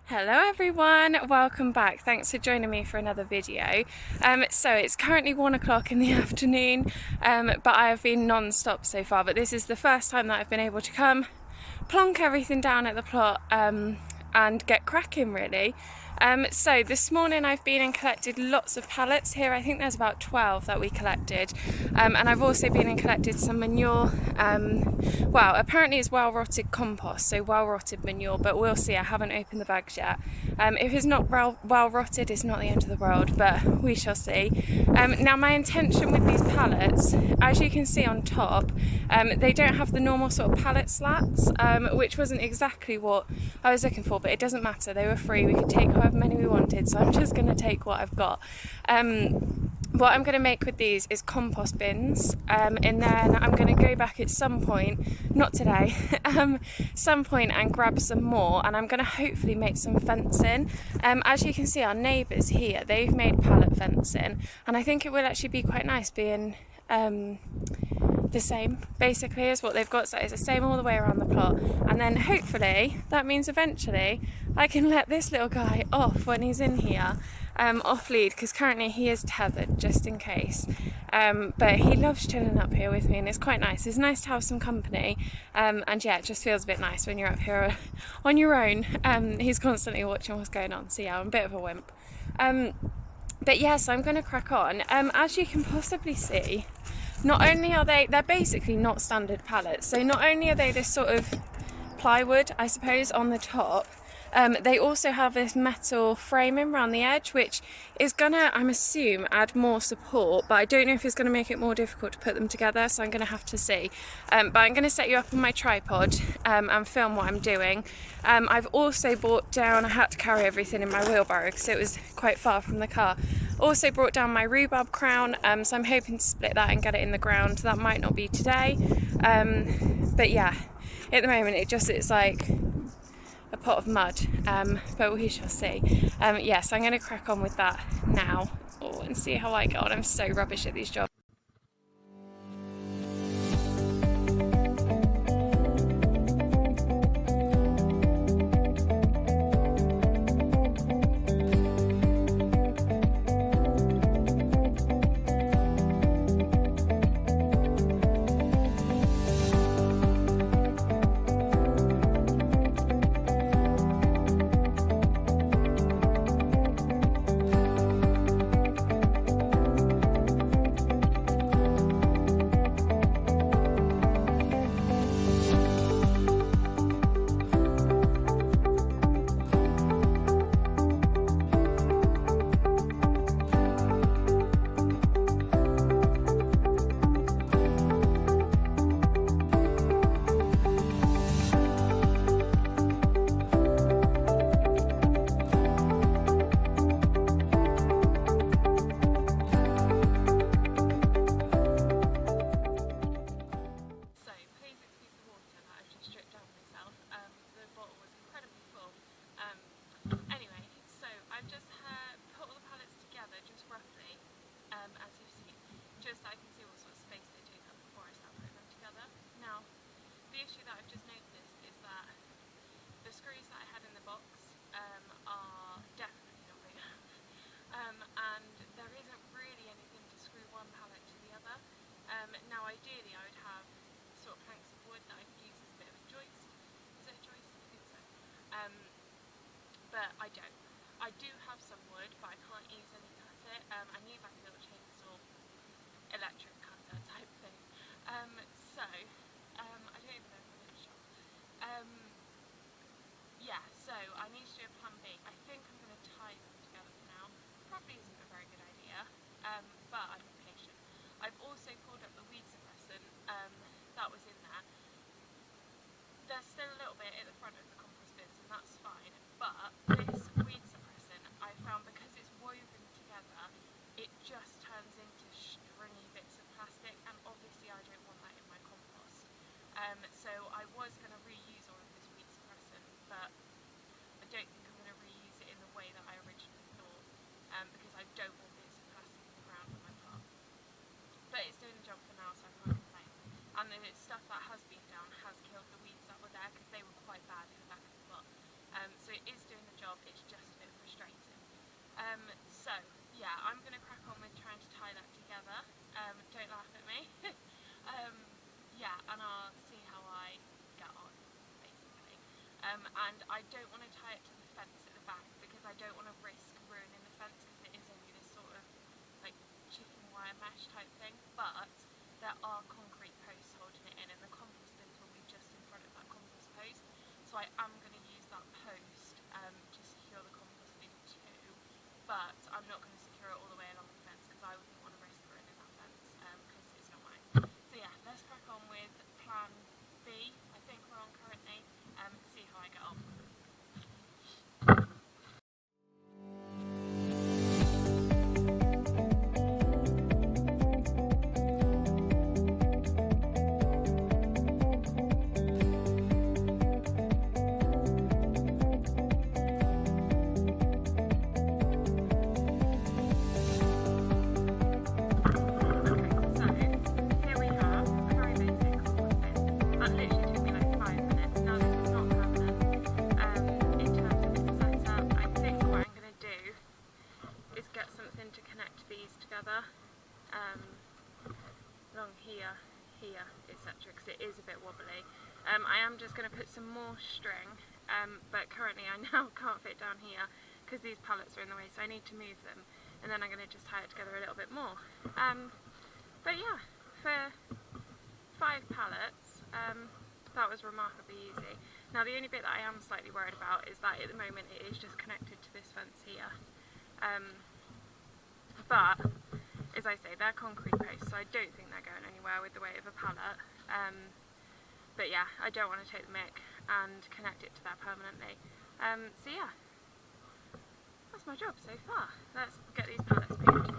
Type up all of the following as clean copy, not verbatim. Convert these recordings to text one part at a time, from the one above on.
Hello everyone, welcome back. Thanks for joining me for another video. So it's currently 1 o'clock in the afternoon, but I have been non-stop so far, but this is the first time that I've been able to come, plonk everything down at the plot and get cracking really. So this morning I've been and collected lots of pallets here. I think there's about 12 that we collected, and I've also been and collected some manure. Well, apparently it's well rotted compost, so well rotted manure, but we'll see. I haven't opened the bags yet. If it's not well rotted, it's not the end of the world, but we shall see. Now my intention with these pallets, as you can see on top, they don't have the normal sort of pallet slats, which wasn't exactly what I was looking for, but it doesn't matter. They were free. We could take however many we wanted, so I'm just going to take what I've got. What I'm going to make with these is compost bins, and then I'm going to go back at some point, not today, some point, and grab some more, and I'm going to hopefully make some fencing. As you can see, our neighbours here, they've made pallet fencing, and I think it will actually be quite nice being the same basically as what they've got, so it's the same all the way around the plot, and then hopefully that means eventually I can let this little guy off when he's in here, off lead, because currently he is tethered just in case, but he loves chilling up here with me and it's quite nice. It's nice to have some company, and yeah, it just feels a bit nice when you're up here on your own. He's constantly watching what's going on, so yeah, I'm a bit of a wimp. But yeah, so I'm going to crack on. As you can possibly see, not only are they're basically not standard pallets, so not only are they this sort of plywood, I suppose, on the top, they also have this metal framing around the edge, which is gonna, I'm assume, add more support, but I don't know if it's gonna make it more difficult to put them together, so I'm gonna have to see. But I'm gonna set you up on my tripod and film what I'm doing. I've also brought down, I had to carry everything in my wheelbarrow because it was quite far from the car. Also brought down my rhubarb crown, so I'm hoping to split that and get it in the ground. That might not be today, but yeah, at the moment it's like a pot of mud, but we shall see. Yes, I'm going to crack on with that now and see how I get on. I'm so rubbish at these jobs. Now ideally I would have sort of planks of wood that I could use as a bit of a joist. Is it a joist? I think so. But I don't. I do have some wood, but I can't easily cut it. I need like a little chainsaw, electric cutter type thing. So I don't even know if I'm in a shop. Yeah, so I need to do a plan B. I think I'm going to tie them together for now. Probably isn't a very good idea, but I'm impatient. I've also pulled up the weed suppressant that was in there. There's still a little bit at the front of the compost bins, and that's fine, but this weed suppressant I found, because it's woven together, it just turns into stringy bits of plastic, and obviously I don't want that in my compost. So I was going to reuse all of this weed suppressant, but I don't think I'm going to reuse it in the way that I originally thought, because I don't want this and I don't want to tie it to the fence at the back because I don't want to risk ruining the fence because it is only this sort of like chicken wire mesh type thing, but there are concrete posts holding it in, and the compost bins will be just in front of that compost post, so I am going to use that post to secure the compost bin too, but I'm not going to secure it all the way along the fence because I wouldn't want to risk ruining that fence because it's not mine. So yeah, let's crack on with plan B, I think we're on currently, see how I get on. Along here, etc., because it is a bit wobbly. I am just going to put some more string, but currently I now can't fit down here because these pallets are in the way, so I need to move them, and then I'm going to just tie it together a little bit more. But yeah, for 5 pallets, that was remarkably easy. Now the only bit that I am slightly worried about is that at the moment it is just connected to this fence here. But as I say, they're concrete posts, so I don't think they're going anywhere with the weight of a pallet. But yeah, I don't want to take the mick and connect it to there permanently. So yeah, that's my job so far. Let's get these pallets moved.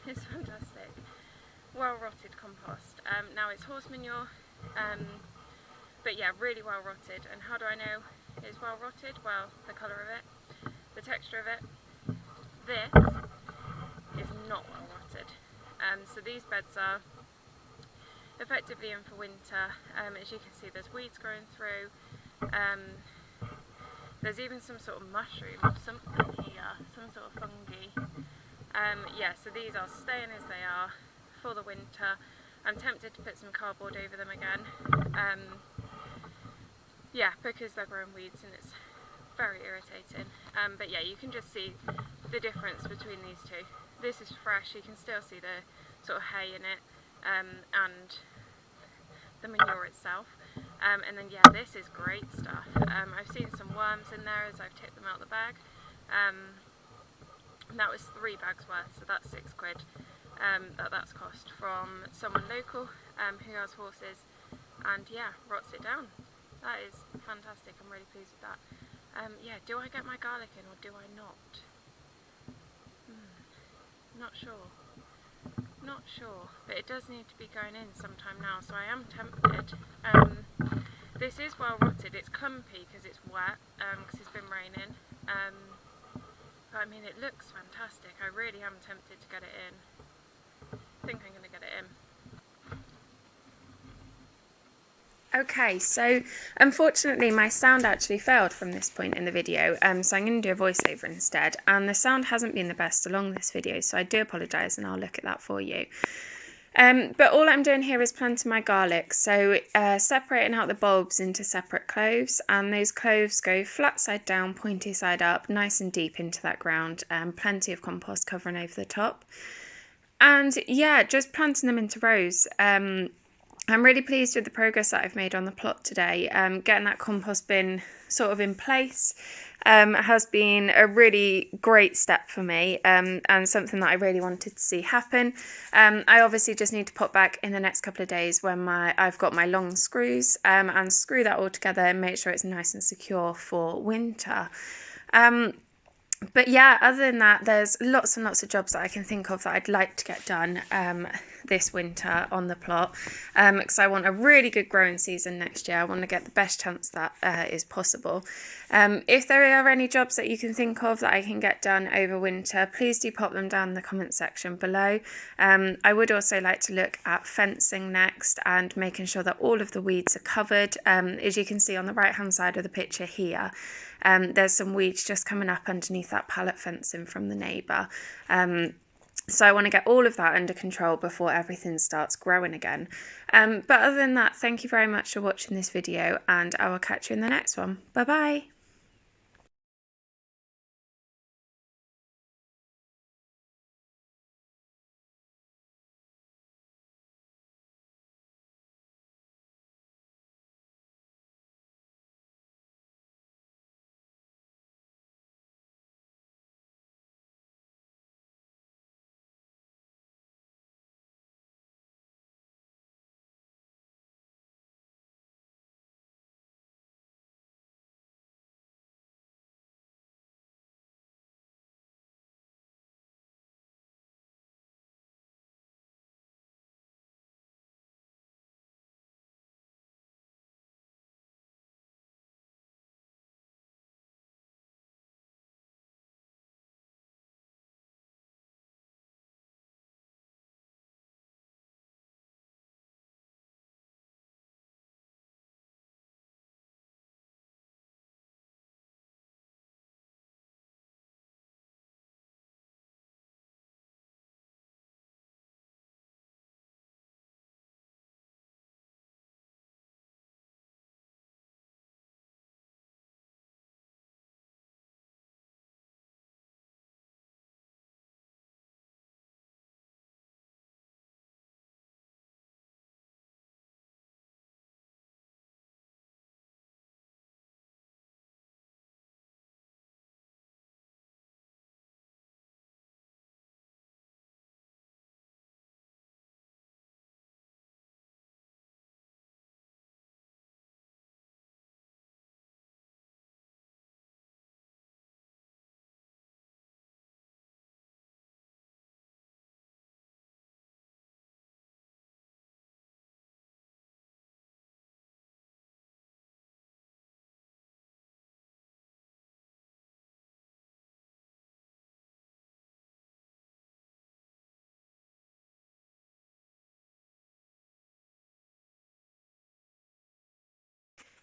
That is fantastic. Well rotted compost. Now it's horse manure, but yeah, really well rotted. And how do I know it's well rotted? Well, the colour of it, the texture of it. This is not well rotted. So these beds are effectively in for winter. As you can see, there's weeds growing through. There's even some sort of mushroom or something here, some sort of fungi. Yeah, so these are staying as they are for the winter. I'm tempted to put some cardboard over them again. Yeah, because they're growing weeds and it's very irritating. But yeah, you can just see the difference between these two. This is fresh, you can still see the sort of hay in it, and the manure itself. And then yeah, this is great stuff. I've seen some worms in there as I've tipped them out the bag. And that was 3 bags worth, so that's £6 that's cost from someone local who has horses, and yeah, rots it down. That is fantastic. I'm really pleased with that. Yeah, do I get my garlic in or do I not? Not sure. Not sure, but it does need to be going in sometime now, so I am tempted. This is well rotted. It's clumpy because it's wet, because it's been raining. But I mean, it looks fantastic. I really am tempted to get it in. I think I'm going to get it in. Okay, so unfortunately my sound actually failed from this point in the video, so I'm going to do a voiceover instead, and the sound hasn't been the best along this video, so I do apologise and I'll look at that for you. But all I'm doing here is planting my garlic, so separating out the bulbs into separate cloves, and those cloves go flat side down, pointy side up, nice and deep into that ground, plenty of compost covering over the top. And yeah, just planting them into rows. I'm really pleased with the progress that I've made on the plot today. Getting that compost bin sort of in place has been a really great step for me, and something that I really wanted to see happen. I obviously just need to pop back in the next couple of days when I've got my long screws, and screw that all together and make sure it's nice and secure for winter. But yeah, other than that, there's lots and lots of jobs that I can think of that I'd like to get done this winter on the plot, because I want a really good growing season next year. I want to get the best chance that is possible. If there are any jobs that you can think of that I can get done over winter, please do pop them down in the comment section below. I would also like to look at fencing next and making sure that all of the weeds are covered. As you can see on the right hand side of the picture here, there's some weeds just coming up underneath that pallet fencing from the neighbour. So I want to get all of that under control before everything starts growing again. But other than that, thank you very much for watching this video, and I will catch you in the next one. Bye bye.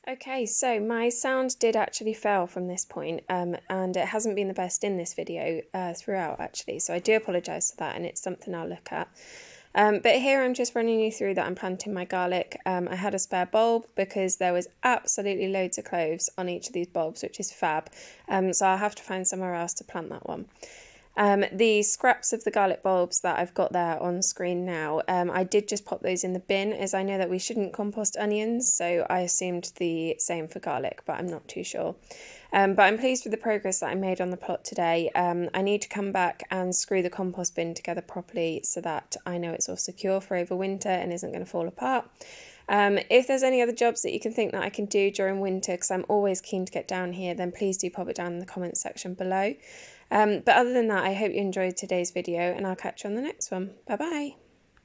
Okay, so my sound did actually fail from this point, and it hasn't been the best in this video throughout actually, so I do apologise for that, and it's something I'll look at. But here I'm just running you through that I'm planting my garlic. I had a spare bulb because there was absolutely loads of cloves on each of these bulbs, which is fab, so I'll have to find somewhere else to plant that one. The scraps of the garlic bulbs that I've got there on screen now, I did just pop those in the bin, as I know that we shouldn't compost onions, so I assumed the same for garlic, but I'm not too sure. But I'm pleased with the progress that I made on the plot today. I need to come back and screw the compost bin together properly so that I know it's all secure for over winter and isn't going to fall apart. If there's any other jobs that you can think that I can do during winter, because I'm always keen to get down here, then please do pop it down in the comments section below. But other than that, I hope you enjoyed today's video, and I'll catch you on the next one. Bye bye.